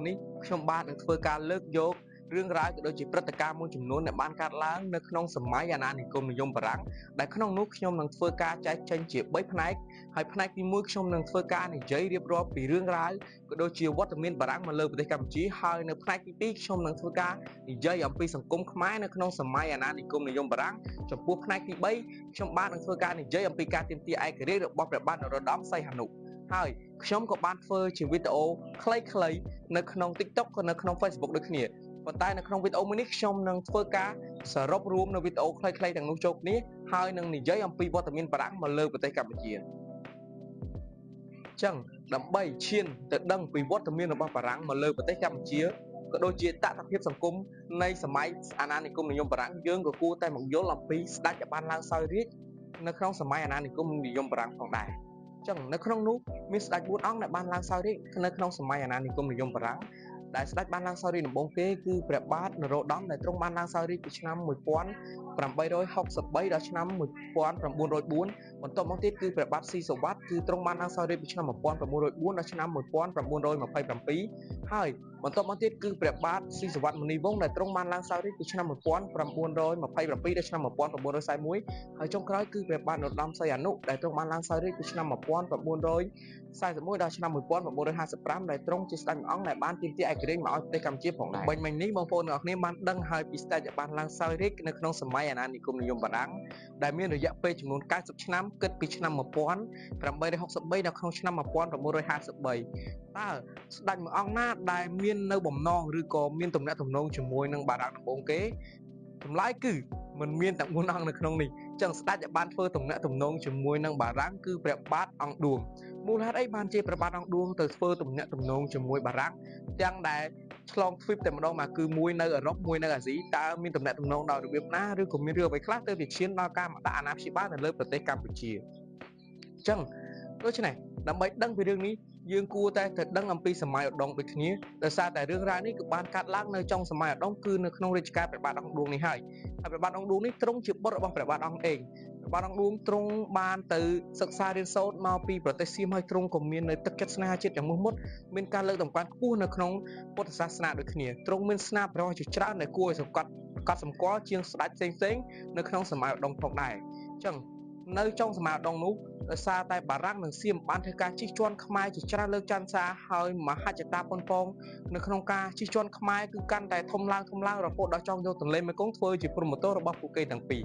នេះខ្ញុំបាទនឹងធ្វើការលើកយករឿងរ៉ាវក៏ដូចជាព្រឹត្តិការណ៍មួយចំនួនដែលបានកើតឡើងនៅក្នុងសម័យអាណានិគមនិយមបារាំងដែលក្នុងនោះខ្ញុំនឹងធ្វើការចែកចេញជា3ផ្នែកហើយផ្នែកទី1ខ្ញុំនឹងធ្វើការនិយាយរៀបរាប់ពីរឿងរ៉ាវក៏ដូចជាវត្តមានបារាំងមកលើប្រទេសកម្ពុជាហើយនៅផ្នែកទី2ខ្ញុំនឹងធ្វើការនិយាយអំពីសង្គមខ្មែរនៅក្នុងសម័យអាណានិគមនិយមបារាំងចំពោះផ្នែកទី3ខ្ញុំបាទនឹងធ្វើការនិយាយអំពីការទាមទារឯករាជ្យរបស់ព្រះបាទនរោត្តមសីហនុហើយខ្ញុំក៏បានធ្វើជាវីដេអូខ្លីៗនៅក្នុង TikTok ក៏នៅក្នុង Facebook ដូចគ្នាប៉ុន្តែនៅក្នុងវីដេអូមួយនេះខ្ញុំនឹងធ្វើការសរុបរួមនៅវីដេអូខ្លីៗទាំងនោះចូលគ្នាហើយនឹងនិយាយអំពីវត្តមានបារាំងមកលើប្រទេសកម្ពុជាអញ្ចឹងដើម្បីឈានទៅដឹងពីវត្តមានរបស់បារាំងមកលើប្រទេសកម្ពុជាក៏ដូចជាតថភាពសង្គមនៃសម័យអាណានិគមនិយមបារាំងយើងក៏គួរតែមកយល់អំពីស្ដេចដែលបានឡើងសោយរាជ្យនៅក្នុងសម័យអាណានិគមនិយមបារាំងផងដែរចឹងនៅក្នុងនោះមានស្ដេច4អង្គដែលបានឡើងសោយរាជ្យនៅក្នុងសម័យអាណានិគមនិយមបារាំងដែលស្ដេចបានឡើងសោយរាជ្យដំបូងគេគឺព្រះបាទនរោត្តមដែលទ្រង់បានឡើងសោយរាជ្យពីឆ្នាំ1863ដល់ឆ្នាំ1904បន្ទាប់មកទៀតគឺព្រះបាទស៊ីសុវត្ថិគឺទ្រង់បានឡើងសោយរាជ្យពីឆ្នាំ1904ដល់ឆ្នាំ1927ហើយបន្ទាប់មកទៀតគឺព្រះបាទស៊ីសុវត្ថិមុនីវង្សដែលទ្រង់បានឡើងសោយរាជ្យពីឆ្នាំ1927ដល់ឆ្នាំ1941ហើយចុងក្រោយគឺព្រះបាទនរោត្តមសីហនុដែលទ្រង់បានឡើងសោយរាជ្យពីឆ្នាំ1941ដល់ឆ្នាំ1955ដែលទ្រង់ជាស្ដេចម្អង្គដែលបានទាមទារឯករាជ្យមកឲ្យប្រទេសកម្ពុជាផងដែរមិញនេះបងប្អូនទាំងអស់គ្នាបានដឹងហើយពីស្ដេចដែលបានឡើងសោយរាជ្យនៅក្នុងសម័យអាណានិគមនិយមបារាំងដែលមានរយៈពេលចំនួន90ឆ្នាំគិតពីឆ្នាំ1863ដល់ក្នុងឆ្នាំ1953តើស្ដេចមួយអង្គណាដែលមាននៅបំណងឬក៏មានទំនាក់ទំនងជាមួយនឹងបារាំងដំបូងគេចម្លើយគឺមិនមានទាំង4អង្គនៅក្នុងនេះចឹងស្ដេចដែលបានធ្វើទំនាក់ទំនងជាមួយនឹងបារាំងគឺព្រះបាទអង្គឌួងមូលហេតុអីបានជាព្រះបាទអង្គឌួងទៅធ្វើទំនាក់ទំនងជាមួយបារាំងទាំងដែលឆ្លងទ្វីបតែម្ដងមកគឺមួយនៅអឺរ៉ុបមួយនៅអាស៊ីតើមានទំនាក់ទំនងដោយរបៀបណាឬក៏មានរឿងអ្វីខ្លះទៅវាឈានដល់ការដាក់អាណាព្យាបាលនៅលើប្រទេសកម្ពុជាចឹងដូច្នេះដើម្បីដឹងពីរឿងនេះយើងគួរតែដឹងអំពីសម័យឧដុង្គដូចគ្នាដោយសារតែរឿងរ៉ាវនេះគឺបានកាត់ឡើងនៅចុងសម័យឧដុង្គគឺនៅក្នុងរាជការព្រះបាទអង្គឌួងនេះហើយព្រះបាទអង្គឌួងនេះទ្រង់ជាបុត្ររបស់ព្រះបាទអង្គឯងព្រះបាទអង្គឌួងទ្រង់បានទៅសិក្សារៀនសូត្រមកពីប្រទេសសៀមហើយទ្រង់ក៏មាននៅទឹកចិត្តស្នេហាជាតិយ៉ាងមុតមុតមានការលើកតម្កើងខ្ពស់នៅក្នុងពុទ្ធសាសនាដូចគ្នាទ្រង់មានស្នាព្រះហស្ថជាច្រើនដែលគួរឲ្យកត់សម្គាល់ជាងស្ដេចផ្សេងៗនៅក្នុងសម័យឧដុង្គផងដែរអញ្ចឹងនៅចុងសម័យឧដុង្គនោះដោយសារតែបារាំងនិងសៀមបានធ្វើការជិះជាន់ខ្មែរជាច្រើនលើកចន្ទសារហើយមហច្ចតាប៉ុនប៉ងនៅក្នុងការជិះជាន់ខ្មែរគឺកាន់តែធំឡើងរហូតដល់ចង់យកទន្លេមេគង្គធ្វើជាព្រំប្រទល់របស់ពួកគេទាំងពីរ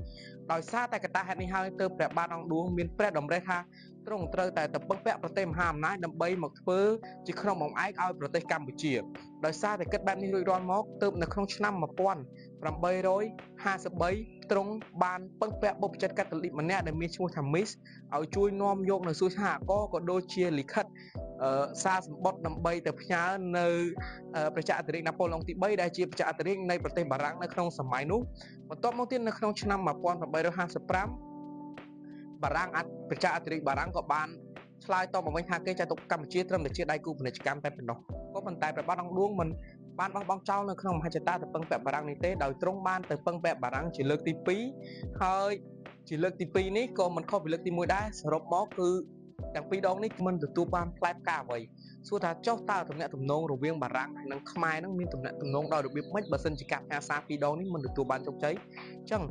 ដោយសារតែកត្តាហេតុនេះហើយទើបព្រះបាទអង្គឌួងមានព្រះតម្រិះថាទ្រង់ត្រូវតែទៅពឹងពាក់ប្រទេសមហាអំណាចដើម្បីមកធ្វើជាក្រុមបង្អែកឲ្យប្រទេសកម្ពុជាដោយសារតែគិតបែបនេះរួចរាល់មកទើបនៅក្នុងឆ្នាំ1853ទ្រង់បានពឹងពាក់បុព្វជិតកាតូលិកម្នាក់ដែលមានឈ្មោះថាមីសឲ្យជួយនាំយកនៅសួយសហករណ៍ក៏ដូចជាលិខិតសារសម្បត្តិដើម្បីទៅផ្ញើនៅប្រជាអធិរាជណាប៉ូឡុងទី3ដែលជាប្រជាអធិរាជនៃប្រទេសបារាំងនៅក្នុងសម័យនោះបន្ទាប់មកទៀតនៅក្នុងឆ្នាំ1855បារាំងប្រជាអធិរាជបារាំងក៏បានឆ្លើយតបមកវិញថាគេចាត់ទុកកម្ពុជាត្រឹមតែជាដៃគូពាណិជ្ជកម្មតែប៉ុណ្ណោះក៏ប៉ុន្តែព្រះបាទអង្គឌួងមិនបានបោះបង់ចោលនៅក្នុងមហច្ចតាទៅពឹងពាក់បារាំងនេះទេដោយទ្រង់បានទៅពឹងពាក់បារាំងជាលើកទី2ហើយជាលើកទី2នេះក៏មិនខុសពីលើកទី1ដែរសរុបមកគឺទាំងពីរដងនេះមិនទទួលបានផ្លែផ្កាអ្វីសួរថាចុះតើទំនាក់ទំនងរវាងបារាំងនិងខ្មែរនឹងមានទំនាក់ទំនងដោយរបៀបម៉េចបើសិនជាការផ្ញើសារពីរដងនេះមិនទទួលបានជោគជ័យអញ្ចឹង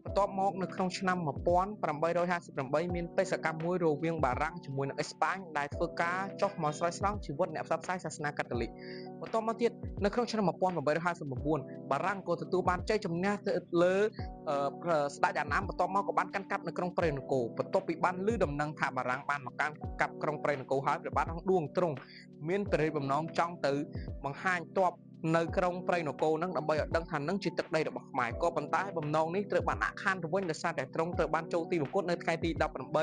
បន្ទាប់មកនៅក្នុងឆ្នាំ1858មានបេសកកម្មមួយរវាងបារាំងជាមួយនឹងអេស្ប៉ាញដែលធ្វើការចុះមកស្រោចស្រង់ជីវិតអ្នកផ្សព្វផ្សាយសាសនាកាតូលិកបន្ទាប់មកទៀតនៅក្នុងឆ្នាំ1859បារាំងក៏ទទួលបានជ័យជំនះទៅលើស្ដេចអាណាមបន្ទាប់មកក៏បានកាន់កាប់នៅក្រុងព្រៃនគរបន្ទាប់ពីបានឮដំណឹងថាបារាំងបានមកកាន់កាប់ក្រុងព្រៃនគរហើយព្រះបាទអង្គឌួងទ្រង់មានព្រះរាជបំណងចង់ទៅបង្ហាញទ័ពនៅក្រុងព្រៃនគរនឹងដើម្បីឲ្យដឹងថានឹងជាទឹកដីរបស់ខ្មែរក៏ប៉ុន្តែបំណងនេះត្រូវបានដាក់ខានទៅវិញដោយសារតែទ្រង់ត្រូវបានចូលទីមង្គលនៅថ្ងៃទី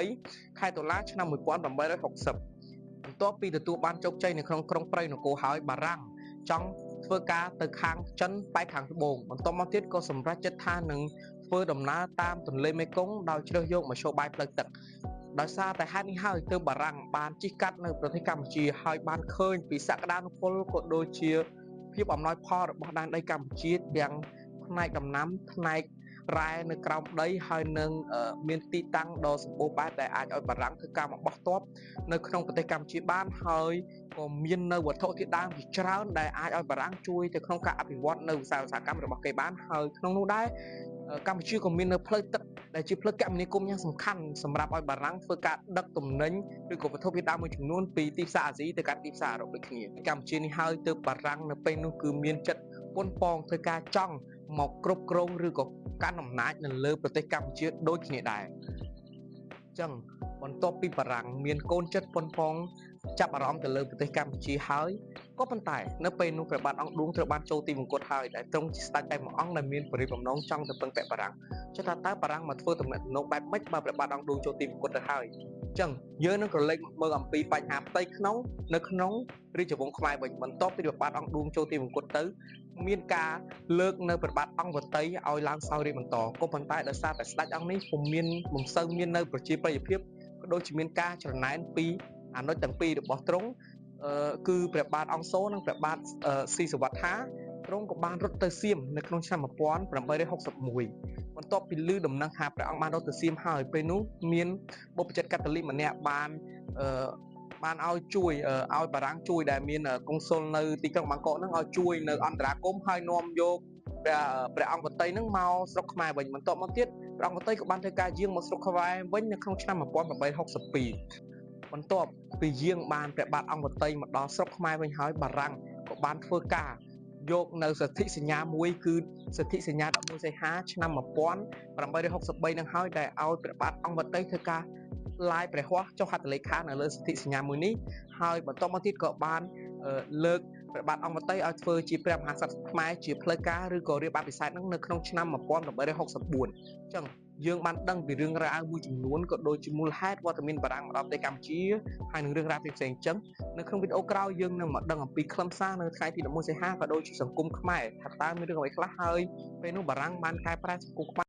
18ខែតុលាឆ្នាំ1860បន្ទាប់ពីទទួលបានជោគជ័យនៅក្នុងក្រុងព្រៃនគរហើយបារាំងចង់ធ្វើការទៅខាងចិនបែកខាងត្បូងបន្ទាប់មកទៀតក៏សម្រេចចិត្តថានឹងធ្វើដំណើរតាមទន្លេមេគង្គដោយជ្រើសយកមធ្យោបាយផ្លូវទឹកដោយសារតែហេតុនេះហើយទើបបារាំងបានជិះកាត់នៅប្រទេសកម្ពុជាហើយបានឃើញពីសក្តានុពលក៏ដូចជាភាពអំណោយផលរបស់ដែនដីកម្ពុជាទាំងផ្នែកដំណាំផ្នែក រ៉ែនៅក្រោមដីហើយនឹងមានទីតាំងដ៏សម្បូរបែបដែលអាចឲ្យបារាំងធ្វើការមកបោះទ័ពនៅក្នុងប្រទេសកម្ពុជាបានហើយក៏មាននៅវត្ថុធាតុដើមជាច្រើនដែលអាចឲ្យបារាំងជួយទៅក្នុងការអភិវឌ្ឍនៅវិស័យឧស្សាហកម្មរបស់គេបានហើយក្នុងនោះដែរកម្ពុជាក៏មាននៅផ្លូវទឹកដែលជាផ្លូវគមនាគមន៍យ៉ាងសំខាន់សម្រាប់ឲ្យបារាំងធ្វើការដឹកទំនិញឬក៏វត្ថុធាតុដើមមួយចំនួនពីទីផ្សារអាស៊ីទៅកាន់ទីផ្សារអឺរ៉ុបដូចគ្នាកម្ពុជានេះហើយទើបបារាំងនៅពេលនោះគឺមានចិត្តប៉ុនប៉ងធ្វើការចង់មកគ្រប់គ្រងឬក៏កាន់អំណាចនៅលើប្រទេសកម្ពុជាដូចគ្នាដែរអញ្ចឹងបន្ទាប់ពីបារាំងមានកូនចិត្តប៉ុនប៉ងចាប់អារម្មណ៍ទៅលើប្រទេសកម្ពុជាហើយក៏ប៉ុន្តែនៅពេលនោះព្រះបាទអង្គឌួងត្រូវបានចូលទីមង្គតហើយដែលទ្រង់ជាស្ដេចតែមួយអង្គដែលមានពរិបំណងចង់ទៅពឹងពាក់បារាំងចុះតើបារាំងមកធ្វើទំនាក់ទំនងបែបម៉េចបើព្រះបាទអង្គឌួងចូលទីមង្គតទៅហើយអញ្ចឹងយើងនឹងក្រឡេកមកមើលអំពីបញ្ហាផ្ទៃក្នុងនៅក្នុងរាជវង្សខ្មែរវិញបន្ទាប់ពីព្រះបាទអង្គឌួងចូលទីមង្គតទៅមានការលើកនៅព្រះបាទអង្គវតីឲ្យឡើងសោយរាជ្យបន្តក៏ប៉ុន្តែដោយសារតែស្ដេចអង្គនេះពុំសូវមាននៅប្រជាប្រិយភាពក៏ដូចជាមានការច្រណែនពីអនុជទាំងពីររបស់ទ្រង់គឺព្រះបាទអង្គសូនិងព្រះបាទស៊ីសវត្ថាទ្រង់ក៏បានរត់ទៅសៀមនៅក្នុងឆ្នាំ1861បន្ទាប់ពីឮដំណឹងថាព្រះអង្គបានរត់ទៅសៀមហើយពេលនោះមានបុព្វជិតកាតូលិកម្នាក់បានឲ្យជួយឲ្យបារាំងជួយដែលមានកុងស៊ុលនៅទីក្រុងបាងកកហ្នឹងឲ្យជួយនៅអន្តរាគមន៍ហើយនាំយកព្រះអង្គវតីហ្នឹងមកស្រុកខ្មែរវិញបន្ទាប់មកទៀតព្រះអង្គវតីក៏បានធ្វើការយាងមកស្រុកខ្មែរវិញនៅក្នុងឆ្នាំ1862បន្ទាប់ពីយាងបានព្រះបាទអង្គវតីមកដល់ស្រុកខ្មែរវិញហើយបារាំងក៏បានធ្វើការយកនៅសន្ធិសញ្ញាមួយគឺសន្ធិសញ្ញា11សីហាឆ្នាំ1863នឹងហើយដែលឲ្យព្រះបាទអង្គវតីធ្វើការឡាយព្រះហស្ថចុះហត្ថលេខានៅលើសន្ធិសញ្ញាមួយនេះហើយបន្តមកទៀតក៏បានលើកព្រះបាទអង្គវតីឲ្យធ្វើជាព្រះមហាក្សត្រខ្មែរជាផ្លូវការឬក៏រៀបអភិសេកនឹងនៅក្នុងឆ្នាំ1864អញ្ចឹងយើងបានដឹងពីរឿងរ៉ាវមួយចំនួនក៏ដូចជាមូលហេតុវត្តមានបារាំងមកដល់ប្រទេសកម្ពុជាហើយនឹងរឿងរ៉ាវផ្សេងៗអញ្ចឹងនៅក្នុងវីដេអូក្រោយយើងនឹងមកដឹងអំពីខ្លឹមសារនៅថ្ងៃទី11សីហាក៏ដូចជាសង្គមខ្មែរថាតើមានរឿងអ្វីខ្លះហើយពេលនោះបារាំងបានកែប្រែសង្គមខ្មែរ